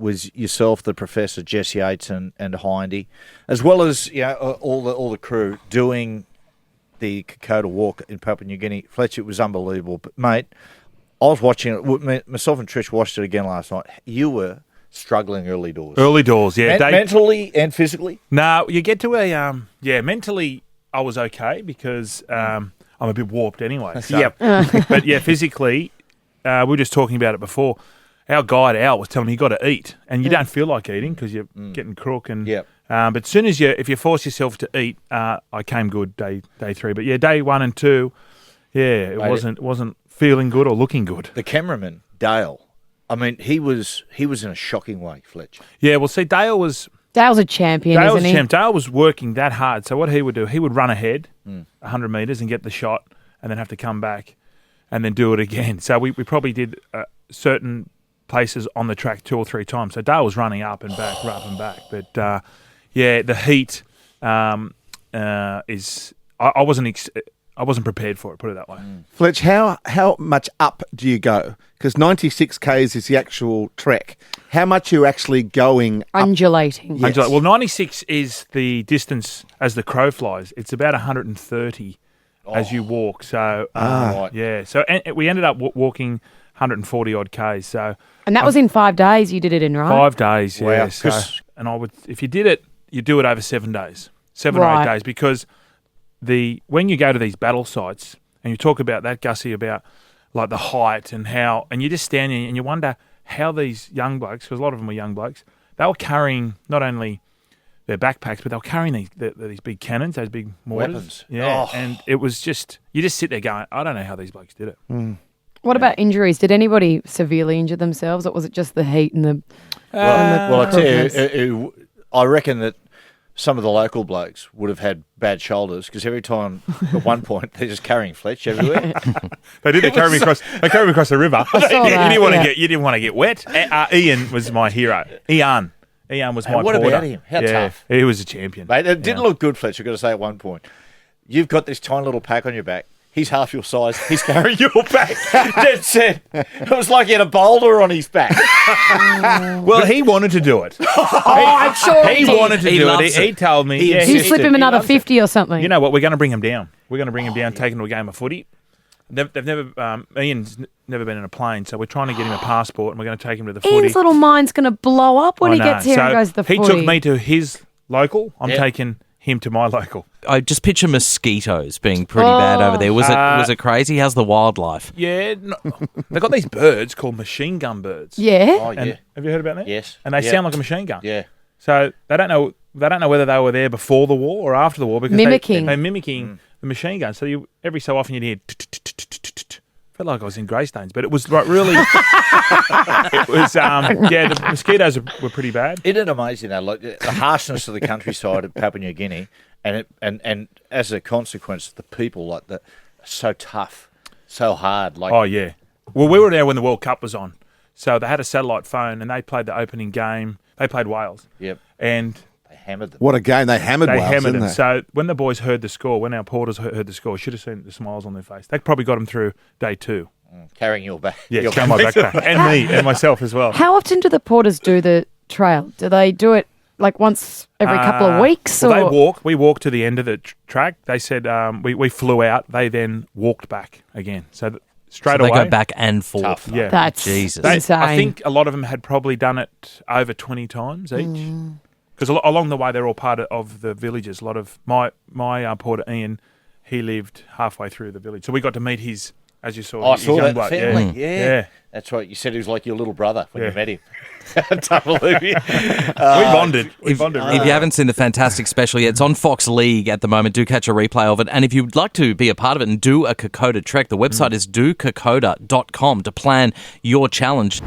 was yourself, the Professor, Jesse Yates, and Hindy, as well as all the crew doing the Kokoda Walk in Papua New Guinea. Fletch, it was unbelievable. But mate, I was watching it. Myself and Trish watched it again last night. You were struggling early doors. Early doors, yeah. Mentally and physically. No, you get to a mentally I was okay because I'm a bit warped anyway. So. Yep. But yeah, physically, we were just talking about it before. Our guide Al was telling me you got to eat, and you don't feel like eating because you're getting crook. And but as soon as if you force yourself to eat, I came good day 3. But yeah, day 1 and 2, it wasn't feeling good or looking good. The cameraman Dale, I mean, he was in a shocking way, Fletch. Yeah, well, see, Dale's a champion, isn't he? Dale was working that hard. So what he would do, he would run ahead 100 metres and get the shot, and then have to come back and then do it again. So we probably did certain places on the track 2 or 3 times. So Dale was running up and back, up and back. But the heat is. I wasn't prepared for it. Put it that way. Fletch, how much up do you go? Because 96 k's is the actual trek. How much are you actually going? Undulating. Yes. Well, 96 is the distance as the crow flies. It's about 130 as you walk. So right. So we ended up walking 140 odd k's. So and that was in 5 days. You did it in, right? 5 days. Wow. Yeah. So, and I would, if you did it, you do it over 7 days, 7 or 8 days, because when you go to these battle sites and you talk about that, Gussie, about like the height and how, and you just stand there and you wonder how these young blokes, because a lot of them were young blokes, they were carrying not only their backpacks, but they were carrying these big cannons, those big mortars. Weapons. Yeah, and it was just, you just sit there going, I don't know how these blokes did it. What about injuries? Did anybody severely injure themselves, or was it just the heat and the? Well, I tell you, I reckon that some of the local blokes would have had bad shoulders because every time, at one point, they're just carrying Fletch everywhere. They did. They carried me across. They carried me across the river. I saw that, You didn't want to get wet. Ian was my hero. Ian was my. What porter. about him? How tough? He was a champion. Mate, it didn't look good, Fletch. I've got to say at one point, you've got this tiny little pack on your back. He's half your size. He's carrying your back. Dead set. It was like he had a boulder on his back. Well, he wanted to do it. I'm sure He wanted to do it. He told me. You slip him another 50 or something. You know what? We're going to bring him down. We're going to bring him down, take him to a game of footy. They've never. Ian's never been in a plane, so we're trying to get him a passport, and we're going to take him to the footy. Ian's little mind's going to blow up when he gets here and goes to the footy. He took me to his local. I'm taking him to my local. I just picture mosquitoes being pretty bad over there. Was it crazy? How's the wildlife? Yeah, they've got these birds called machine gun birds. Yeah. Oh, yeah. And have you heard about that? Yes. And they sound like a machine gun. Yeah. So they don't know whether they were there before the war or after the war because they're mimicking the machine gun. So every so often you'd hear. Felt like I was in Greystanes, but it was like really. It was the mosquitoes were pretty bad. Isn't it amazing though? Like the harshness of the countryside of Papua New Guinea, and as a consequence, the people like that are so tough, so hard. Like oh yeah. Well, we were there when the World Cup was on, so they had a satellite phone and they played the opening game. They played Wales. Yep. And they hammered them. What a game. They hammered Wales, didn't they? So when the boys heard the score, when our porters heard the score, should have seen the smiles on their face. They probably got them through day 2. Carrying your back. Yeah, carrying my backpack. And me and myself as well. How often do the porters do the trail? Do they do it like once every couple of weeks? Well, or? We walked to the end of the track. They said we flew out. They then walked back again. So straight away. They go back and forth. Tough, yeah. That's Jesus. insane. I think a lot of them had probably done it over 20 times each. Because along the way, they're all part of the villages. A lot of my porter, Ian, he lived halfway through the village. So we got to meet his, as you saw, his saw young that bloke. family. Yeah. That's right. You said he was like your little brother when Yeah. you met him. Don't believe you. We bonded. If you haven't seen the fantastic special yet, it's on Fox League at the moment. Do catch a replay of it. And if you'd like to be a part of it and do a Kokoda trek, the website is dokokoda.com to plan your challenge.